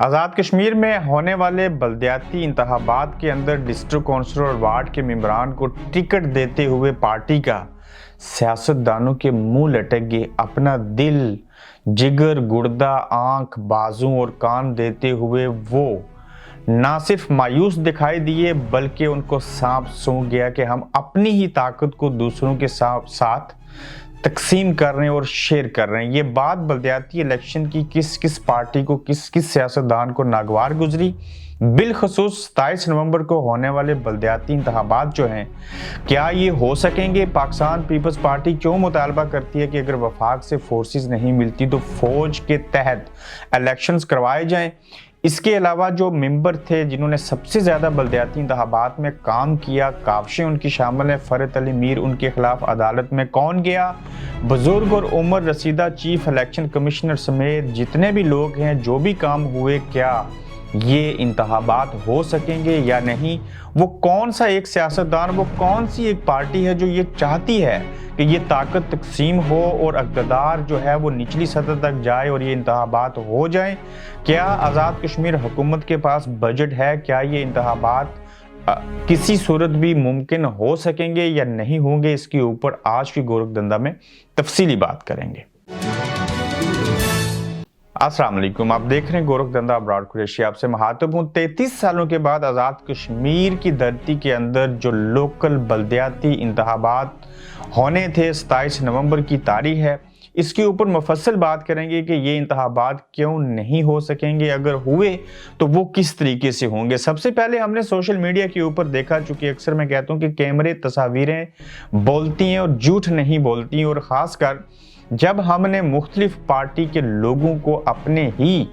آزاد کشمیر میں ہونے والے بلدیاتی انتخابات کے اندر ڈسٹرکٹ کونسلر اور وارڈ کے ممبران کو ٹکٹ دیتے ہوئے پارٹی کا سیاستدانوں کے منہ لٹک گئے اپنا دل، جگر، گردہ، آنکھ، بازو اور کان دیتے ہوئے وہ نہ صرف مایوس دکھائی دیے بلکہ ان کو سانپ سونگ گیا کہ ہم اپنی ہی طاقت کو دوسروں کے ساتھ تقسیم کر رہے ہیں اور شیئر کر رہے ہیں۔ یہ بات بلدیاتی الیکشن کی کس پارٹی کو کس سیاستدان کو ناگوار گزری؟ بالخصوص 27 نومبر کو ہونے والے بلدیاتی انتخابات جو ہیں، کیا یہ ہو سکیں گے؟ پاکستان پیپلز پارٹی کیوں مطالبہ کرتی ہے کہ اگر وفاق سے فورسز نہیں ملتی تو فوج کے تحت الیکشنز کروائے جائیں؟ اس کے علاوہ جو ممبر تھے جنہوں نے سب سے زیادہ بلدیاتی انتخابات میں کام کیا، کاوشیں ان کی شامل ہیں، فرحت علی میر، ان کے خلاف عدالت میں کون گیا؟ بزرگ اور عمر رسیدہ چیف الیکشن کمشنر سمیت جتنے بھی لوگ ہیں، جو بھی کام ہوئے، کیا یہ انتخابات ہو سکیں گے یا نہیں؟ وہ کون سا ایک سیاستدان، وہ کون سی ایک پارٹی ہے جو یہ چاہتی ہے کہ یہ طاقت تقسیم ہو اور اقتدار جو ہے وہ نچلی سطح تک جائے اور یہ انتخابات ہو جائیں؟ کیا آزاد کشمیر حکومت کے پاس بجٹ ہے؟ کیا یہ انتخابات کسی صورت بھی ممکن ہو سکیں گے یا نہیں ہوں گے؟ اس کے اوپر آج کی گورکھ دندہ میں تفصیلی بات کریں گے۔ السلام علیکم، آپ دیکھ رہے ہیں گورکھ دندہ ابراڈ قریشی، آپ سے مخاطب ہوں۔ 33 سالوں کے بعد آزاد کشمیر کی دھرتی کے اندر جو لوکل بلدیاتی انتخابات ہونے تھے، 27 نومبر کی تاریخ ہے، اس کے اوپر مفصل بات کریں گے کہ یہ انتخابات کیوں نہیں ہو سکیں گے، اگر ہوئے تو وہ کس طریقے سے ہوں گے۔ سب سے پہلے ہم نے سوشل میڈیا کے اوپر دیکھا، چونکہ اکثر میں کہتا ہوں کہ کیمرے تصاویریں بولتی ہیں اور جھوٹ نہیں بولتی ہیں، اور خاص کر جب ہم نے مختلف پارٹی کے لوگوں کو اپنے ہی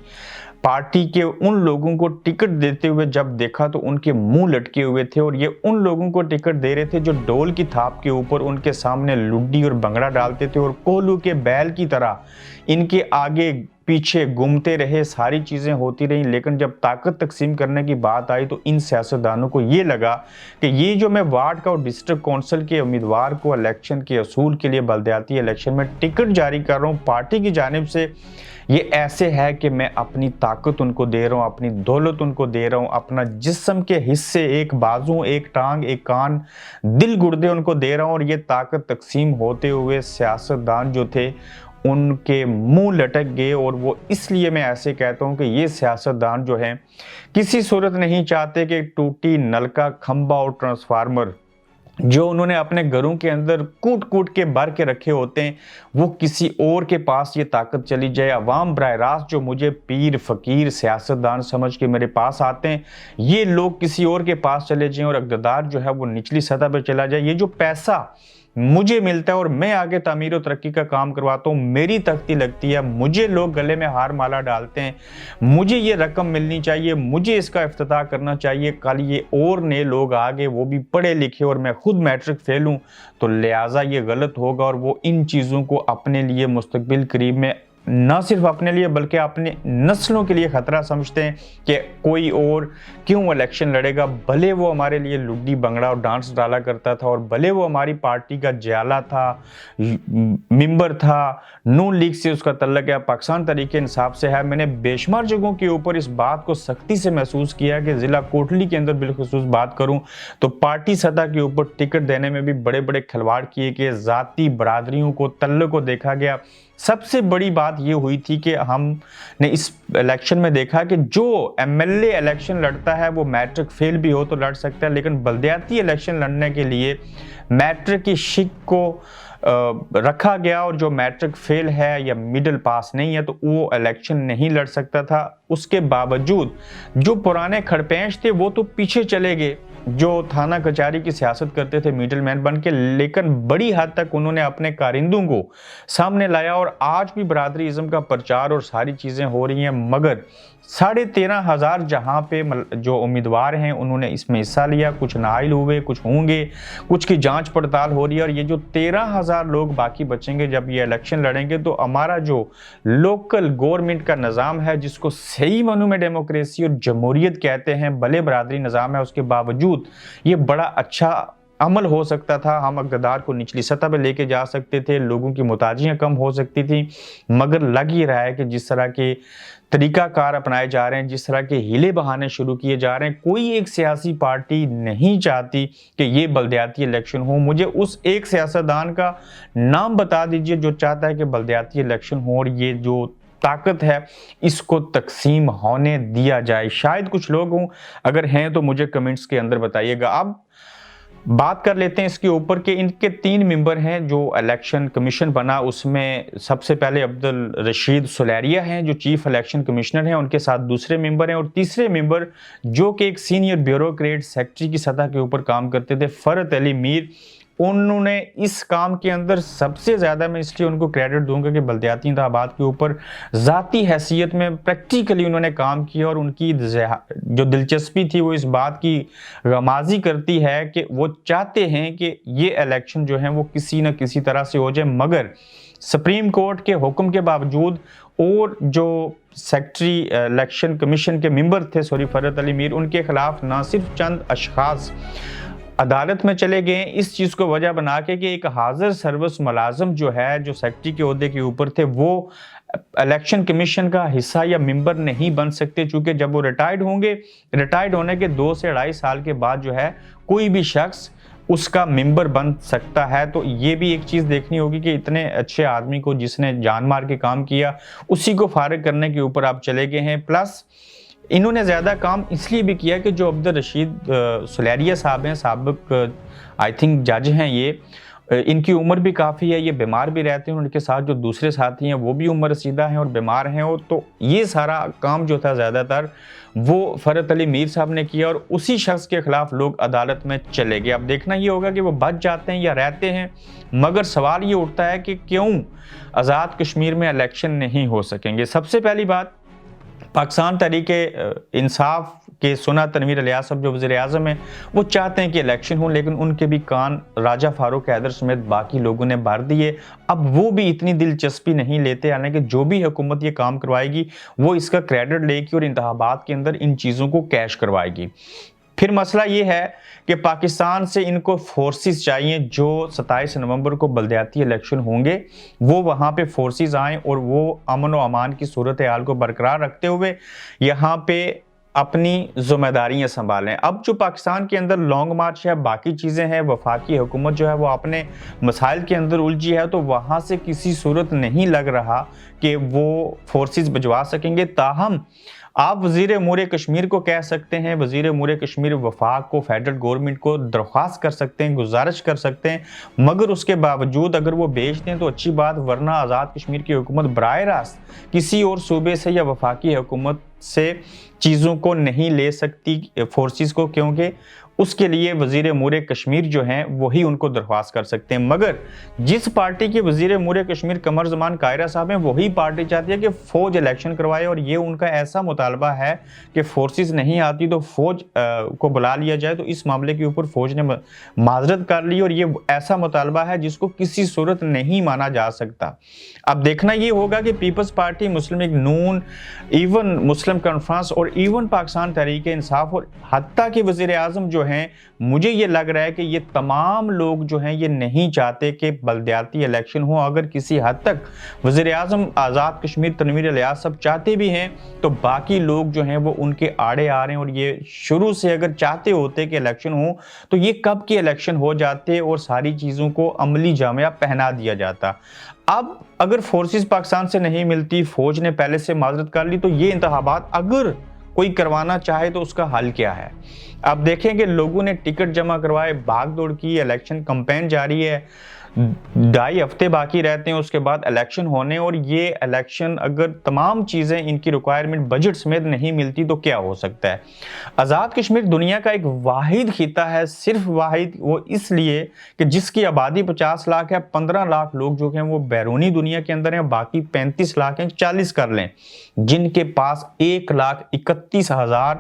پارٹی کے ان لوگوں کو ٹکٹ دیتے ہوئے جب دیکھا تو ان کے منہ لٹکے ہوئے تھے، اور یہ ان لوگوں کو ٹکٹ دے رہے تھے جو ڈول کی تھاپ کے اوپر ان کے سامنے لڈی اور بنگڑا ڈالتے تھے اور کوہلو کے بیل کی طرح ان کے آگے پیچھے گھومتے رہے، ساری چیزیں ہوتی رہیں۔ لیکن جب طاقت تقسیم کرنے کی بات آئی تو ان سیاستدانوں کو یہ لگا کہ یہ جو میں وارڈ کا اور ڈسٹرکٹ کونسل کے امیدوار کو الیکشن کے اصول کے لیے بلدیاتی الیکشن میں ٹکٹ جاری کر رہا ہوں پارٹی کی جانب سے، یہ ایسے ہے کہ میں اپنی طاقت ان کو دے رہا ہوں، اپنی دولت ان کو دے رہا ہوں، اپنا جسم کے حصے، ایک بازو، ایک ٹانگ، ایک کان، دل، گردے ان کو دے رہا ہوں، اور یہ طاقت تقسیم ہوتے ہوئے سیاستدان جو تھے ان کے منہ لٹک گئے۔ اور وہ اس لیے میں ایسے کہتا ہوں کہ یہ سیاستدان جو ہیں کسی صورت نہیں چاہتے کہ ٹوٹی نلکا، کھمبا اور ٹرانسفارمر جو انہوں نے اپنے گھروں کے اندر کوٹ کوٹ کے بھر کے رکھے ہوتے ہیں وہ کسی اور کے پاس یہ طاقت چلی جائے۔ عوام براہ راست جو مجھے پیر، فقیر، سیاستدان سمجھ کے میرے پاس آتے ہیں، یہ لوگ کسی اور کے پاس چلے جائیں اور اقتدار جو ہے وہ نچلی سطح پہ چلا جائے۔ یہ جو پیسہ مجھے ملتا ہے اور میں آگے تعمیر و ترقی کا کام کرواتا ہوں، میری تختی لگتی ہے، مجھے لوگ گلے میں ہار مالا ڈالتے ہیں، مجھے یہ رقم ملنی چاہیے، مجھے اس کا افتتاح کرنا چاہیے۔ کل یہ اور نئے لوگ آگے، وہ بھی پڑھے لکھے، اور میں خود میٹرک فیل ہوں، تو لہٰذا یہ غلط ہوگا، اور وہ ان چیزوں کو اپنے لیے مستقبل قریب میں نہ صرف اپنے لیے بلکہ اپنے نسلوں کے لیے خطرہ سمجھتے ہیں کہ کوئی اور کیوں الیکشن لڑے گا، بھلے وہ ہمارے لیے لڈی، بنگڑا اور ڈانس ڈالا کرتا تھا، اور بھلے وہ ہماری پارٹی کا جیالہ تھا، ممبر تھا، نون لیگ سے اس کا تعلق ہے، پاکستان تحریک انصاف سے ہے۔ میں نے بے شمار جگہوں کے اوپر اس بات کو سختی سے محسوس کیا کہ ضلع کوٹلی کے اندر بالخصوص بات کروں تو پارٹی سطح کے اوپر ٹکٹ دینے میں بھی بڑے بڑے کھلواڑ کیے گئے، ذاتی برادریوں کو، تعلق کو دیکھا گیا۔ سب سے بڑی بات یہ ہوئی تھی کہ ہم نے اس الیکشن میں دیکھا کہ جو ایم ایل اے الیکشن لڑتا ہے وہ میٹرک فیل بھی ہو تو لڑ سکتا ہے، لیکن بلدیاتی الیکشن لڑنے کے لیے میٹرک کی شک کو رکھا گیا، اور جو میٹرک فیل ہے یا میڈل پاس نہیں ہے تو وہ الیکشن نہیں لڑ سکتا تھا۔ اس کے باوجود جو پرانے کھڑپینچ تھے وہ تو پیچھے چلے گئے، جو تھانہ کچہری کی سیاست کرتے تھے میڈل مین بن کے، لیکن بڑی حد تک انہوں نے اپنے کارندوں کو سامنے لایا، اور آج بھی برادری ازم کا پرچار اور ساری چیزیں ہو رہی ہیں، مگر 13,500 جہاں پہ جو امیدوار ہیں انہوں نے اس میں حصہ لیا، کچھ نائل ہوئے، کچھ ہوں گے، کچھ کی جانچ پڑتال ہو رہی ہے، اور یہ جو 13,000 لوگ باقی بچیں گے جب یہ الیکشن لڑیں گے تو ہمارا جو لوکل گورنمنٹ کا نظام ہے، جس کو صحیح معنوں میں ڈیموکریسی اور جمہوریت کہتے ہیں، بھلے برادری نظام ہے، اس کے باوجود یہ بڑا اچھا عمل ہو سکتا تھا، ہم اقتدار کو نچلی سطح پہ لے کے جا سکتے تھے، لوگوں کی محتاجیاں کم ہو سکتی تھیں، مگر لگ ہی رہا ہے کہ جس طرح کے طریقہ کار اپنائے جا رہے ہیں, جس طرح کے ہیلے بہانے شروع کیے جا رہے ہیں, کوئی ایک سیاسی پارٹی نہیں چاہتی کہ یہ بلدیاتی الیکشن ہو. مجھے اس ایک سیاستدان کا نام بتا دیجئے جو چاہتا ہے کہ بلدیاتی الیکشن ہو اور یہ جو طاقت ہے اس کو تقسیم ہونے دیا جائے. شاید کچھ لوگ ہوں, اگر ہیں تو مجھے کمنٹس کے اندر بتائیے گا. اب بات کر لیتے ہیں اس کے اوپر کہ ان کے 3 ممبر ہیں جو الیکشن کمیشن بنا. اس میں سب سے پہلے عبدالرشید سلیریہ ہیں جو چیف الیکشن کمشنر ہیں, ان کے ساتھ دوسرے ممبر ہیں, اور تیسرے ممبر جو کہ ایک سینئر بیوروکریٹ سیکٹری کی سطح کے اوپر کام کرتے تھے, فرحت علی میر. انہوں نے اس کام کے اندر سب سے زیادہ میں اس لیے ان کو کریڈٹ دوں گا کہ بلدیاتی انتخابات کے اوپر ذاتی حیثیت میں پریکٹیکلی انہوں نے کام کیا, اور ان کی جو دلچسپی تھی وہ اس بات کی غمازی کرتی ہے کہ وہ چاہتے ہیں کہ یہ الیکشن جو ہیں وہ کسی نہ کسی طرح سے ہو جائے, مگر سپریم کورٹ کے حکم کے باوجود اور جو سیکٹری الیکشن کمیشن کے ممبر تھے فرحت علی میر, ان کے خلاف نہ صرف چند اشخاص عدالت میں چلے گئے ہیں, اس چیز کو وجہ بنا کے کہ ایک حاضر سروس ملازم جو ہے جو سیکٹری کے عہدے کے اوپر تھے وہ الیکشن کمیشن کا حصہ یا ممبر نہیں بن سکتے, چونکہ جب وہ ریٹائرڈ ہوں گے, ریٹائرڈ ہونے کے 2 سے 2.5 سال کے بعد جو ہے کوئی بھی شخص اس کا ممبر بن سکتا ہے. تو یہ بھی ایک چیز دیکھنی ہوگی کہ اتنے اچھے آدمی کو جس نے جان مار کے کام کیا اسی کو فارغ کرنے کے اوپر آپ چلے گئے ہیں. پلس انہوں نے زیادہ کام اس لیے بھی کیا کہ جو عبدالرشید سلیریہ صاحب ہیں, سابق آئی تھنک جج ہیں, یہ ان کی عمر بھی کافی ہے, یہ بیمار بھی رہتے ہیں, ان کے ساتھ جو دوسرے ساتھی ہیں وہ بھی عمر رسیدہ ہیں اور بیمار ہیں, اور تو یہ سارا کام جو تھا زیادہ تر وہ فرحت علی میر صاحب نے کیا, اور اسی شخص کے خلاف لوگ عدالت میں چلے گئے. اب دیکھنا یہ ہوگا کہ وہ بچ جاتے ہیں یا رہتے ہیں, مگر سوال یہ اٹھتا ہے کہ کیوں آزاد کشمیر میں الیکشن نہیں ہو سکیں گے. سب سے پہلی بات, پاکستان تحریک انصاف کے سنا تنویر الیاس صاحب جو وزیر اعظم ہیں وہ چاہتے ہیں کہ الیکشن ہوں, لیکن ان کے بھی کان راجہ فاروق حیدر سمیت باقی لوگوں نے بھر دیے. اب وہ بھی اتنی دلچسپی نہیں لیتے, حالانکہ جو بھی حکومت یہ کام کروائے گی وہ اس کا کریڈٹ لے گی اور انتخابات کے اندر ان چیزوں کو کیش کروائے گی. پھر مسئلہ یہ ہے کہ پاکستان سے ان کو فورسز چاہیے جو 27 نومبر کو بلدیاتی الیکشن ہوں گے, وہ وہاں پہ فورسز آئیں اور وہ امن و امان کی صورتحال کو برقرار رکھتے ہوئے یہاں پہ اپنی ذمہ داریاں سنبھالیں. اب جو پاکستان کے اندر لانگ مارچ ہے, باقی چیزیں ہیں, وفاقی حکومت جو ہے وہ اپنے مسائل کے اندر الجھی ہے, تو وہاں سے کسی صورت نہیں لگ رہا کہ وہ فورسز بھجوا سکیں گے. تاہم آپ وزیر امور کشمیر کو کہہ سکتے ہیں, وزیر امور کشمیر وفاق کو, فیڈرل گورنمنٹ کو درخواست کر سکتے ہیں, گزارش کر سکتے ہیں, مگر اس کے باوجود اگر وہ بھیج دیں تو اچھی بات, ورنہ آزاد کشمیر کی حکومت براہ راست کسی اور صوبے سے یا وفاقی حکومت سے چیزوں کو نہیں لے سکتی فورسز کو, کیونکہ اس کے لیے وزیر امور کشمیر جو ہیں وہی ان کو درخواست کر سکتے ہیں. مگر جس پارٹی کے وزیر امور کشمیر قمر زمان قاہرہ صاحب ہیں وہی پارٹی چاہتی ہے کہ فوج الیکشن کروائے, اور یہ ان کا ایسا مطالبہ ہے کہ فورسز نہیں آتی تو فوج کو بلا لیا جائے. تو اس معاملے کے اوپر فوج نے معذرت کر لی, اور یہ ایسا مطالبہ ہے جس کو کسی صورت نہیں مانا جا سکتا. اب دیکھنا یہ ہوگا کہ پیپلز پارٹی, مسلم لیگ نون, ایون مسلم کانفرنس اور ایون پاکستان تحریک انصاف اور حتیٰ کہ وزیر اعظم جو ہیں, مجھے یہ لگ رہا ہے کہ یہ تمام لوگ جو ہیں یہ نہیں چاہتے کہ بلدیاتی الیکشن ہو. اگر کسی حد تک وزیر اعظم آزاد کشمیر تنویر الیاس صاحب چاہتے بھی ہیں تو باقی لوگ جو ہیں وہ ان کے آڑے آ رہے ہیں, اور یہ شروع سے اگر چاہتے ہوتے کہ الیکشن ہو تو یہ کب کے الیکشن ہو جاتے اور ساری چیزوں کو عملی جامعہ پہنا دیا جاتا. اب اگر فورسز پاکستان سے نہیں ملتی, فوج نے پہلے سے معذرت کر لی, تو یہ انتخابات اگر کوئی کروانا چاہے تو اس کا حل کیا ہے؟ آپ دیکھیں کہ لوگوں نے ٹکٹ جمع کروائے, بھاگ دوڑ کی, الیکشن کمپین جاری ہے, 2.5 ہفتے باقی رہتے ہیں اس کے بعد الیکشن ہونے, اور یہ الیکشن اگر تمام چیزیں ان کی ریکوائرمنٹ بجٹ سمیت نہیں ملتی تو کیا ہو سکتا ہے؟ آزاد کشمیر دنیا کا ایک واحد خطہ ہے, صرف واحد, وہ اس لیے کہ جس کی آبادی 50 لاکھ ہے, 15 لاکھ لوگ جو ہیں وہ بیرونی دنیا کے اندر ہیں, باقی 35 لاکھ ہیں, 40 کر لیں, جن کے پاس 1,31,000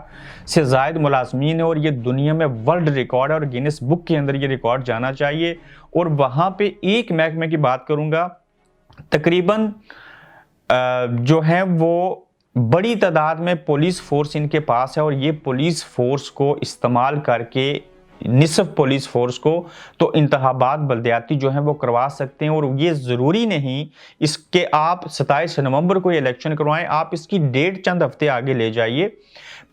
سے زائد ملازمین ہیں, اور یہ دنیا میں ورلڈ ریکارڈ ہے اور گینس بک کے اندر یہ ریکارڈ جانا چاہیے. اور وہاں پہ ایک محکمے کی بات کروں گا, تقریباً جو ہیں وہ بڑی تعداد میں پولیس فورس ان کے پاس ہے, اور یہ پولیس فورس کو استعمال کر کے نصف پولیس فورس کو تو انتخابات بلدیاتی جو ہیں وہ کروا سکتے ہیں. اور یہ ضروری نہیں اس کے آپ 27 نومبر کو یہ الیکشن کروائیں, آپ اس کی ڈیٹ چند ہفتے آگے لے جائیے,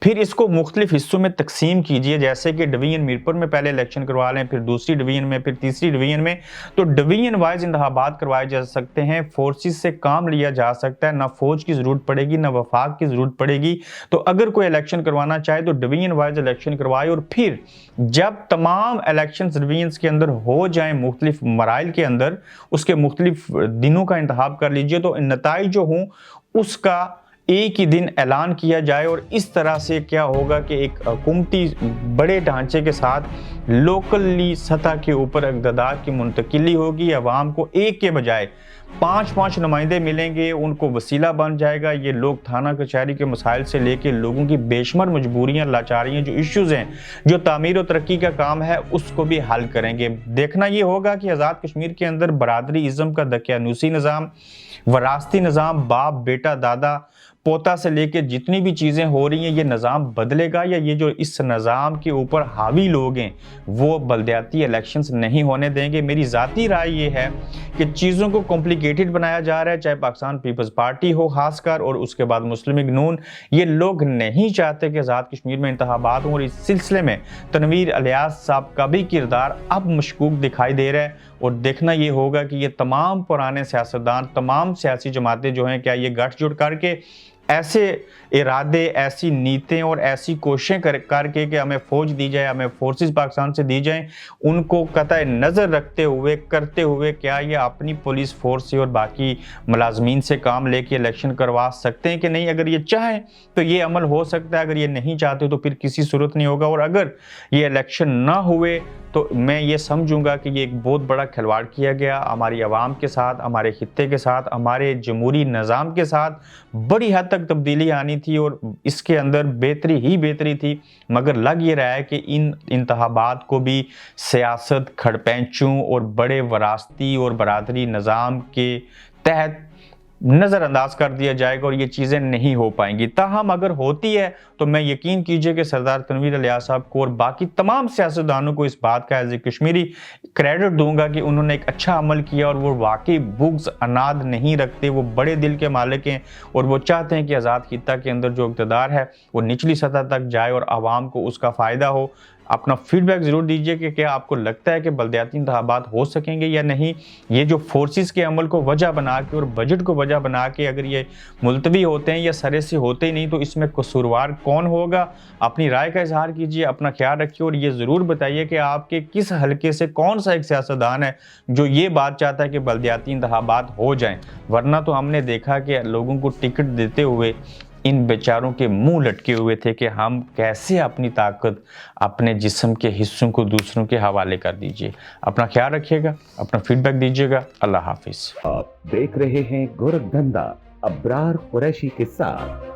پھر اس کو مختلف حصوں میں تقسیم کیجئے, جیسے کہ ڈویژن میرپور میں پہلے الیکشن کروا لیں, پھر دوسری ڈویژن میں, پھر تیسری ڈویژن میں, تو ڈویژن وائز انتخابات کروائے جا سکتے ہیں. فورسز سے کام لیا جا سکتا ہے, نہ فوج کی ضرورت پڑے گی نہ وفاق کی ضرورت پڑے گی. تو اگر کوئی الیکشن کروانا چاہے تو ڈویژن وائز الیکشن کروائے, اور پھر جب تمام الیکشنز ڈویژنز کے اندر ہو جائیں مختلف مراحل کے اندر, اس کے مختلف دنوں کا انتخاب کر لیجئے, تو نتائج جو ہوں اس کا ایک ہی دن اعلان کیا جائے. اور اس طرح سے کیا ہوگا کہ ایک حکومتی بڑے ڈھانچے کے ساتھ لوکلی سطح کے اوپر اقتدار کی منتقلی ہوگی. عوام کو ایک کے بجائے 5 نمائندے ملیں گے, ان کو وسیلہ بن جائے گا. یہ لوگ تھانہ کچہری کے مسائل سے لے کے لوگوں کی بے شمار مجبوریاں, لاچاریاں, جو ایشوز ہیں, جو تعمیر و ترقی کا کام ہے, اس کو بھی حل کریں گے. دیکھنا یہ ہوگا کہ آزاد کشمیر کے اندر برادری ازم کا دقیانوسی نظام, وراثتی نظام, باپ بیٹا دادا پوتا سے لے کے جتنی بھی چیزیں ہو رہی ہیں, یہ نظام بدلے گا, یا یہ جو اس نظام کے اوپر حاوی لوگ ہیں وہ بلدیاتی الیکشنز نہیں ہونے دیں گے. میری ذاتی رائے یہ ہے کہ چیزوں کو کمپلیکیٹڈ بنایا جا رہا ہے, چاہے پاکستان پیپلز پارٹی ہو خاص کر, اور اس کے بعد مسلم لیگ نون. یہ لوگ نہیں چاہتے کہ آزاد کشمیر میں انتخابات ہوں, اور اس سلسلے میں تنویر الیاس صاحب کا بھی کردار اب مشکوک دکھائی دے رہا ہے. اور دیکھنا یہ ہوگا کہ یہ تمام پرانے سیاستدان, تمام سیاسی جماعتیں جو ہیں, کیا یہ گٹھ جڑ کر کے ایسے ارادے, ایسی نیتیں اور ایسی کوششیں کر کے کہ ہمیں فوج دی جائے, ہمیں فورسز پاکستان سے دی جائیں, ان کو قطع نظر رکھتے ہوئے کرتے ہوئے کیا یہ اپنی پولیس فورس سے اور باقی ملازمین سے کام لے کے الیکشن کروا سکتے ہیں کہ نہیں؟ اگر یہ چاہیں تو یہ عمل ہو سکتا ہے, اگر یہ نہیں چاہتے تو پھر کسی صورت نہیں ہوگا. اور اگر یہ الیکشن نہ ہوئے تو میں یہ سمجھوں گا کہ یہ ایک بہت بڑا کھلواڑ کیا گیا ہماری عوام کے ساتھ, ہمارے خطے کے ساتھ, ہمارے جمہوری نظام کے ساتھ. بڑی حد تک تبدیلی آنی تھی اور اس کے اندر بہتری ہی بہتری تھی, مگر لگ یہ رہا ہے کہ ان انتخابات کو بھی سیاست, کھڑپینچوں اور بڑے وراثتی اور برادری نظام کے تحت نظر انداز کر دیا جائے گا, اور یہ چیزیں نہیں ہو پائیں گی. تاہم اگر ہوتی ہے تو میں یقین کیجئے کہ سردار تنویر الیاس صاحب کو اور باقی تمام سیاستدانوں کو اس بات کا ایز اے کشمیری کریڈٹ دوں گا کہ انہوں نے ایک اچھا عمل کیا, اور وہ واقعی بغض اناد نہیں رکھتے, وہ بڑے دل کے مالک ہیں, اور وہ چاہتے ہیں کہ آزاد خطہ کے اندر جو اقتدار ہے وہ نچلی سطح تک جائے اور عوام کو اس کا فائدہ ہو. اپنا فیڈ بیک ضرور دیجئے کہ کیا آپ کو لگتا ہے کہ بلدیاتی انتخابات ہو سکیں گے یا نہیں. یہ جو فورسز کے عمل کو وجہ بنا کے اور بجٹ کو وجہ بنا کے اگر یہ ملتوی ہوتے ہیں یا سرے سے ہوتے ہی نہیں, تو اس میں قصوروار کون ہوگا؟ اپنی رائے کا اظہار کیجئے, اپنا خیال رکھیے, اور یہ ضرور بتائیے کہ آپ کے کس حلقے سے کون سا ایک سیاستدان ہے جو یہ بات چاہتا ہے کہ بلدیاتی انتخابات ہو جائیں. ورنہ تو ہم نے دیکھا کہ لوگوں کو ٹکٹ دیتے ہوئے ان بیچاروں کے منہ لٹکے ہوئے تھے کہ ہم کیسے اپنی طاقت, اپنے جسم کے حصوں کو دوسروں کے حوالے کر دیجئے. اپنا خیال رکھیے گا, اپنا فیڈ بیک دیجئے گا. اللہ حافظ. آپ دیکھ رہے ہیں گورکھ دھندا ابرار قریشی کے ساتھ.